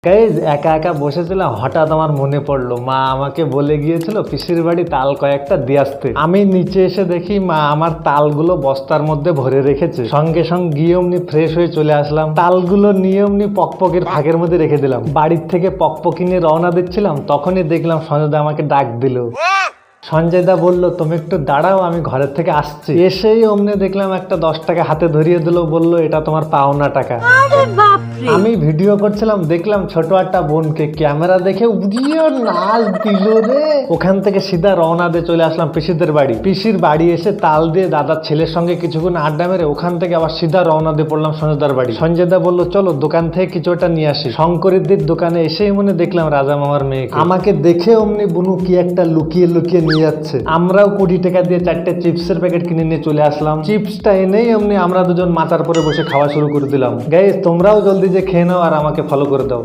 Guys একা একা বসেছিলাম, হঠাৎ আমার মনে পড়লো মা আমাকে বলে গিয়েছিল পিসির বাড়ি তাল কয়েকটা দিয়ে আসতে। আমি নিচে এসে দেখি মা আমার তালগুলো বস্তার মধ্যে ভরে রেখেছে। সঙ্গে সঙ্গে গিয়ে অমনি ফ্রেশ হয়ে চলে আসলাম, তালগুলো নিয়ে অমনি পকপকের ফাঁকের মধ্যে রেখে দিলাম। বাড়ির থেকে পকপকি নিয়ে রওনা দিচ্ছিলাম, তখনই দেখলাম সঞ্জয়দা আমাকে ডাক দিল। সঞ্জয়দা বলল তুমি একটু দাঁড়াও, আমি ঘরের থেকে আসছি। এসেই অমনি দেখলাম একটা 10 টাকা হাতে ধরিয়ে দিল, বলল এটা তোমার পাওনা টাকা। আমি ভিডিও করছিলাম, দেখলাম ছোট একটা বোনকে ক্যামেরা দেখে উড়িয়ে নাচ দিল রে। ওখান থেকে সিধা রওনা দিয়ে চলে আসলাম পিসিদের বাড়ি। পিসির বাড়ি এসে তাল দিয়ে দাদার ছেলের সঙ্গে কিছুক্ষণ আড্ডা মেরে ওখান থেকে আবার সিধা রওনা দিয়ে পড়লাম সঞ্জয়দার বাড়ি। সঞ্জয়দা বললো চলো দোকান থেকে কিছু একটা নিয়ে আসি। শঙ্করীদের দোকানে এসেই মনে দেখলাম রাজা মামার মেয়েকে। আমাকে দেখে অমনি বুনু কি একটা লুকিয়ে লুকিয়ে নিয়ে যাচ্ছে। আমরাও 20 টাকা দিয়ে 4টে চিপসের প্যাকেট কিনে নিয়ে চলে আসলাম। চিপসটা এনেই অমনি আমরা দুজন মাথার পরে বসে খাওয়া শুরু করে দিলাম। গাইস তোমরাও জলদি যে খেয়ে নাও আর আমাকে ফলো করে দাও।